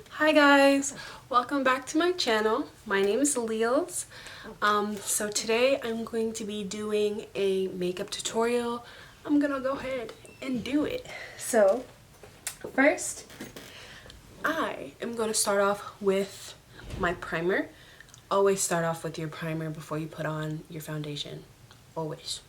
Hi guys, welcome back to my channel. My name is Leels. So today I'm going to be doing a makeup tutorial. I'm gonna go ahead and do it. So first, I am going to start off with my primer. Always start off with your primer before you put on your foundation. Always.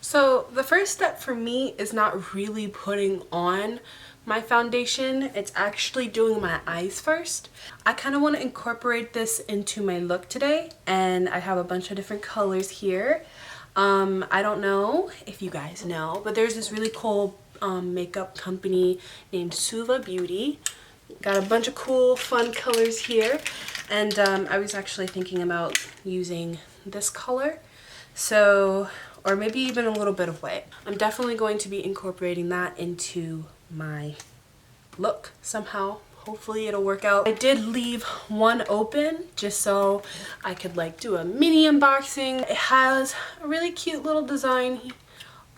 So the first step for me is not really putting on my foundation. It's actually doing my eyes first. I kind of want to incorporate this into my look today, and I have a bunch of different colors here. I don't know if you guys know, but there's this really cool makeup company named Suva Beauty. Got a bunch of cool fun colors here, and I was actually thinking about using this color. So, or maybe even a little bit of white. I'm definitely going to be incorporating that into my look somehow. Hopefully it'll work out. I did leave one open just so I could like do a mini unboxing. It has a really cute little design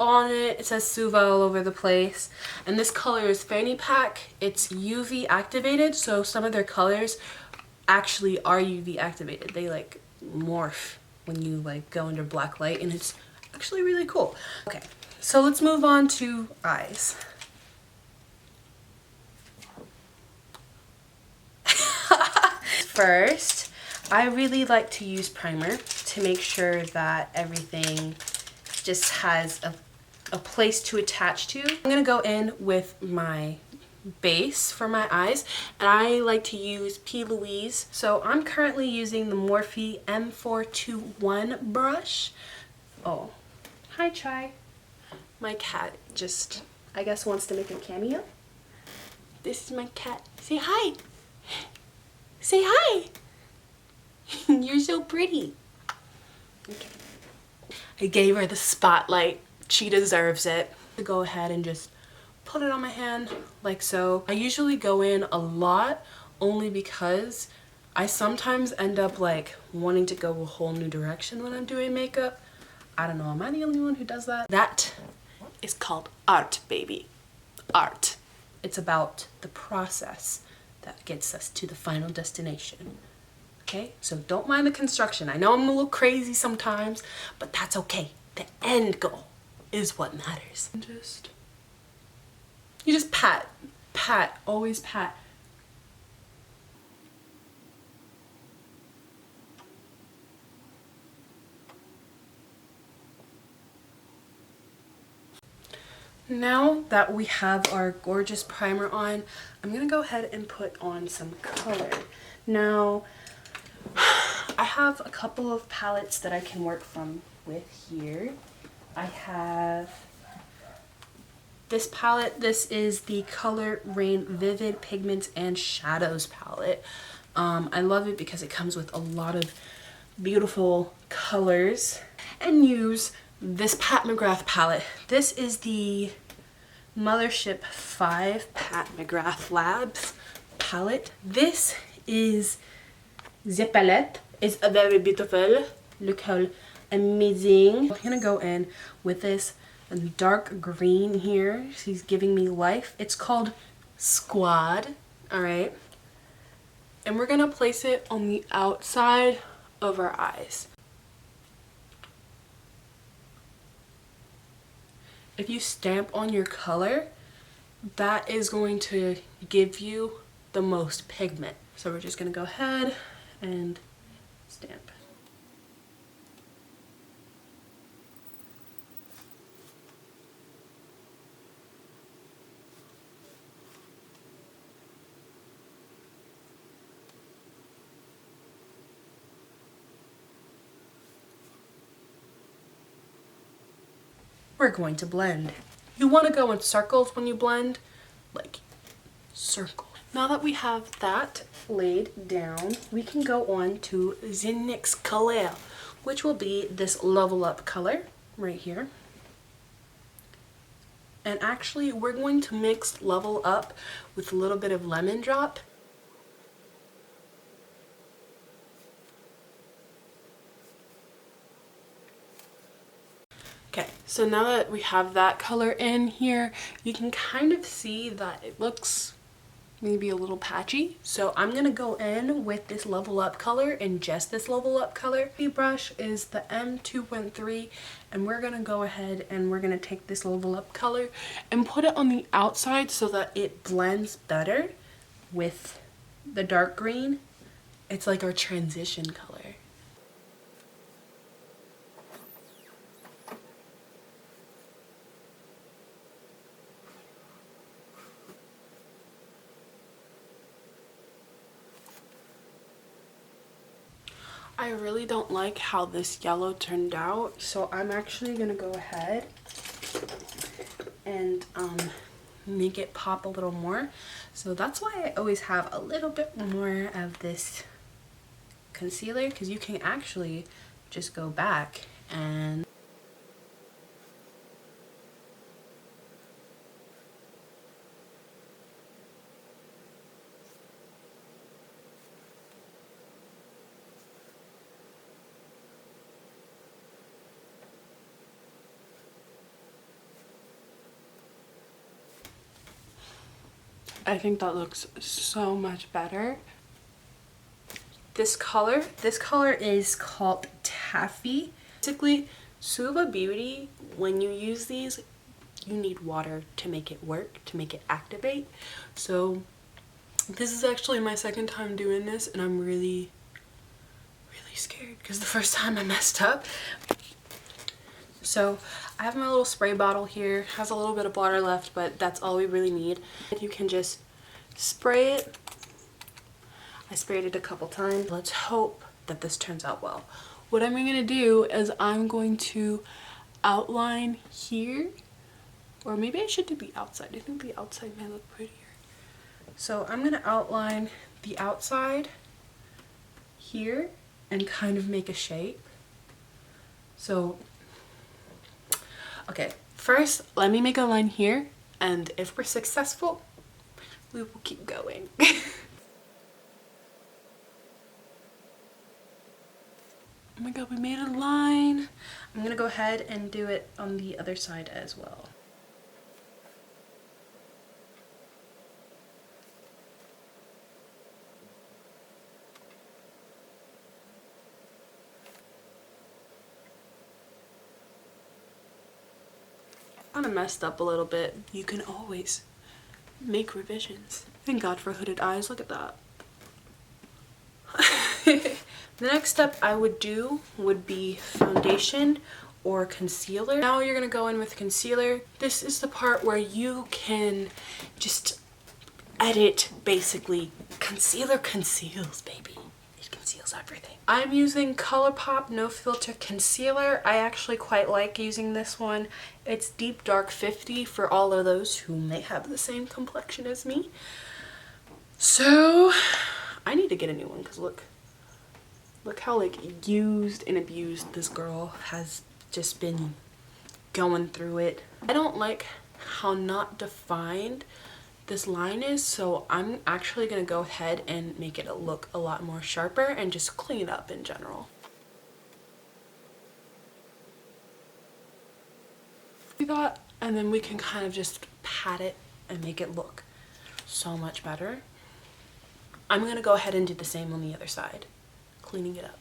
on it. It says Suva all over the place. And this color is Fanny Pack. It's UV activated, so some of their colors actually are UV activated. They like morph when you like go under black light, and it's actually really cool. Okay, so let's move on to eyes. First, I really like to use primer to make sure that everything just has a place to attach to. I'm gonna go in with my base for my eyes, and I like to use P. Louise. So I'm currently using the Morphe M421 brush. Oh, hi Chai. My cat just, I guess, wants to make a cameo. This is my cat. Say hi. Say hi. You're so pretty. Okay. I gave her the spotlight. She deserves it. Go ahead and just put it on my hand like so. I usually go in a lot only because I sometimes end up like wanting to go a whole new direction when I'm doing makeup. I don't know, am I the only one who does that? That is called art, baby. Art. It's about the process that gets us to the final destination. Okay, so don't mind the construction. I know I'm a little crazy sometimes, but that's okay. The end goal is what matters. You just pat, always pat. Now that we have our gorgeous primer on, I'm gonna go ahead and put on some color. Now, I have a couple of palettes that I can work from with here. I have this palette. This is the Color Rain Vivid Pigments and Shadows palette. I love it because it comes with a lot of beautiful colors. And use this Pat McGrath palette. This is the Mothership 5 Pat McGrath Labs palette. This is the palette. It's very beautiful. Look how amazing. I'm gonna go in with this dark green here. She's giving me life. It's called Squad. All right. And we're gonna place it on the outside of our eyes. If you stamp on your color, that is going to give you the most pigment. So we're just gonna go ahead and stamp. We're going to blend. You want to go in circles when you blend, like circle. Now that we have that laid down, we can go on to the next color, which will be this Level Up color right here. And actually, we're going to mix Level Up with a little bit of Lemon Drop. Okay, so now that we have that color in here, you can kind of see that it looks maybe a little patchy. So I'm gonna go in with this Level Up color and just this Level Up color. The brush is the M2.3 and we're gonna go ahead and we're gonna take this Level Up color and put it on the outside so that it blends better with the dark green. It's like our transition color. I really don't like how this yellow turned out, so I'm actually gonna go ahead and make it pop a little more. So that's why I always have a little bit more of this concealer, because you can actually just go back and I think that looks so much better. This color is called Taffy. Basically, Suva Beauty, when you use these, you need water to make it work, to make it activate. So this is actually my second time doing this and I'm really scared because the first time I messed up. So I have my little spray bottle here, has a little bit of water left, but that's all we really need. You can just spray it. I sprayed it a couple times. Let's hope that this turns out well. What I'm going to do is I'm going to outline here, or maybe I should do the outside. I think the outside may look prettier. So I'm going to outline the outside here and kind of make a shape. So, okay, first let me make a line here, and if we're successful, we will keep going. Oh my god, we made a line. I'm gonna go ahead and do it on the other side as well. Kind of messed up a little bit. You can always make revisions. Thank God for hooded eyes, look at that. The next step I would do would be foundation or concealer. Now you're gonna go in with concealer. This is the part where you can just edit, basically. Concealer conceals, baby. It conceals everything. I'm using ColourPop No Filter Concealer. I actually quite like using this one. It's Deep Dark 50 for all of those who may have the same complexion as me. So I need to get a new one because look how like used and abused this girl has just been going through it. I don't like how not defined this line is, so I'm actually gonna go ahead and make it look a lot more sharper and just clean it up in general. Do that, and then we can kind of just pat it and make it look so much better. I'm gonna go ahead and do the same on the other side, cleaning it up.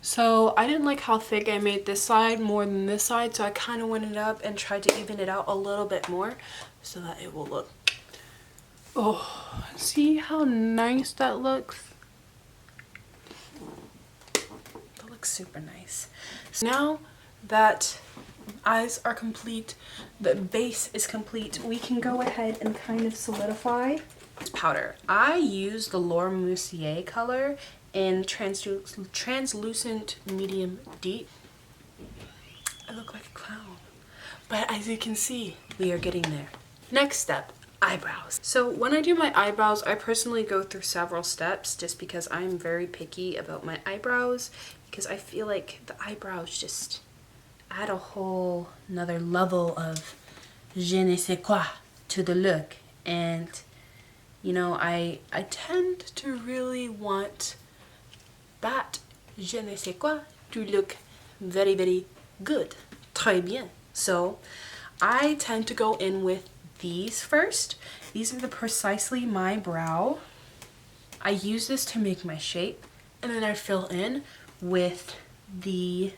So I didn't like how thick I made this side more than this side, so I kind of went it up and tried to even it out a little bit more so that it will look, oh, see how nice that looks? That looks super nice. So now that eyes are complete, the base is complete, we can go ahead and kind of solidify this powder. I use the Laura Mercier color in translucent medium deep. I look like a clown, but as you can see, we are getting there. Next step, eyebrows. So when I do my eyebrows, I personally go through several steps just because I'm very picky about my eyebrows, because I feel like the eyebrows just add a whole another level of je ne sais quoi to the look. And you know, I tend to really want that je ne sais quoi to look very, very good. Très bien. So I tend to go in with these first. These are the Precisely My Brow. I use this to make my shape, and then I fill in with the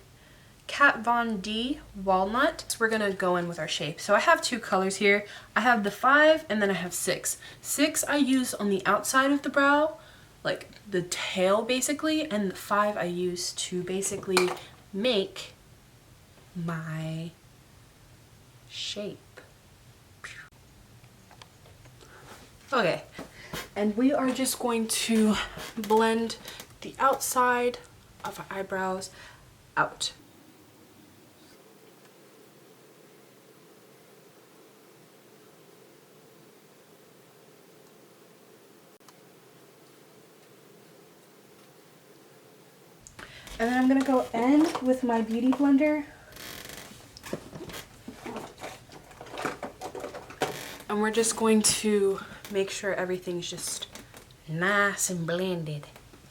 Kat Von D Walnut. So we're gonna go in with our shape. So I have two colors here. I have the 5 and then I have 6. 6 I use on the outside of the brow, like the tail basically, and the 5 I use to basically make my shape. Okay, and we are just going to blend the outside of our eyebrows out. And then I'm gonna go in with my beauty blender. And we're just going to make sure everything's just nice and blended.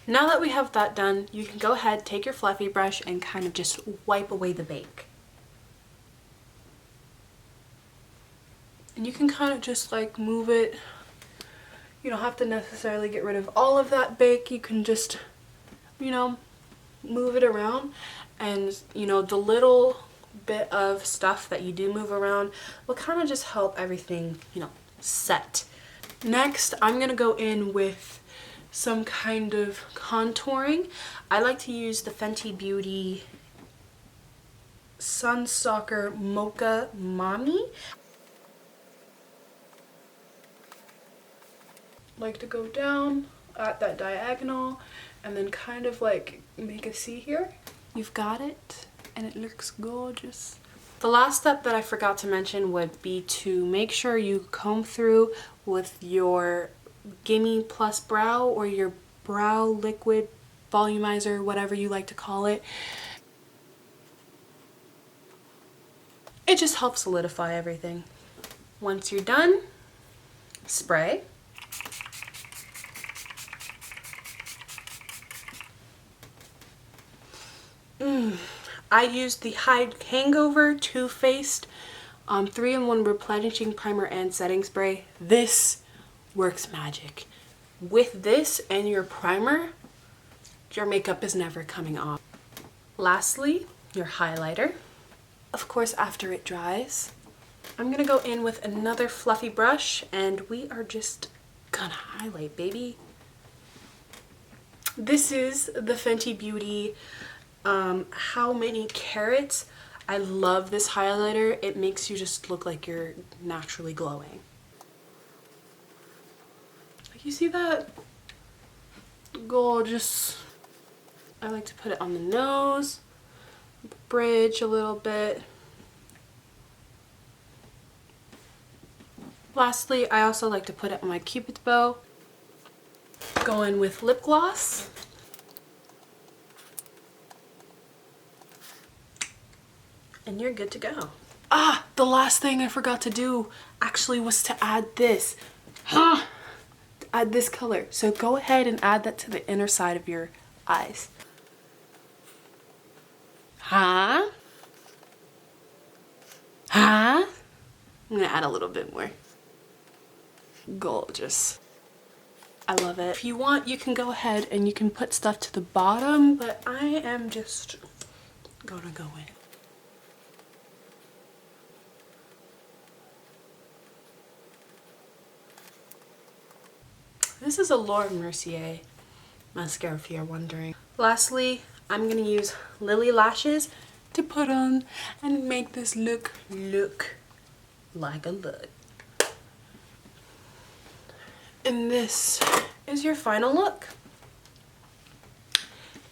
Now that we have that done, you can go ahead, take your fluffy brush and kind of just wipe away the bake. And you can kind of just like move it. You don't have to necessarily get rid of all of that bake. You can just, you know, move it around, and you know, the little bit of stuff that you do move around will kind of just help everything, you know, set. Next, I'm gonna go in with some kind of contouring. I like to use the Fenty Beauty Sunstalker Mocha Mommy. Like to go down at that diagonal and then kind of like make a C here. You've got it, and it looks gorgeous. The last step that I forgot to mention would be to make sure you comb through with your Gimme Plus Brow or your brow liquid volumizer, whatever you like to call it. It just helps solidify everything. Once you're done, spray. I used the Hide Hangover Too Faced 3-in-1 replenishing primer and setting spray. This works magic. With this and your primer, your makeup is never coming off. Lastly, your highlighter. Of course, after it dries, I'm gonna go in with another fluffy brush and we are just gonna highlight, baby. This is the Fenty Beauty How Many Carats. I love this highlighter. It makes you just look like you're naturally glowing. You see that? Gorgeous. I like to put it on the nose, bridge a little bit. Lastly, I also like to put it on my Cupid's bow. Go in with lip gloss. And you're good to go. Ah, the last thing I forgot to do actually was to add this. Add this color. So go ahead and add that to the inner side of your eyes. Huh? I'm gonna add a little bit more. Gorgeous. I love it. If you want, you can go ahead and you can put stuff to the bottom, but I am just gonna go in. This is a Laura Mercier mascara if you're wondering. Lastly, I'm gonna use Lily Lashes to put on and make this look like a look. And this is your final look.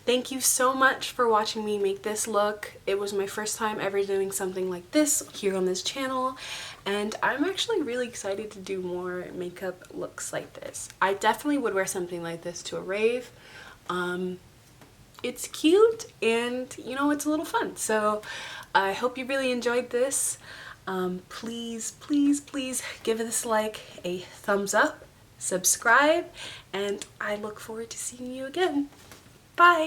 Thank you so much for watching me make this look. It was my first time ever doing something like this here on this channel, and I'm actually really excited to do more makeup looks like this. I definitely would wear something like this to a rave. It's cute and, you know, it's a little fun. So I hope you really enjoyed this. Please, please, please give this like a thumbs up, subscribe, and I look forward to seeing you again. Bye!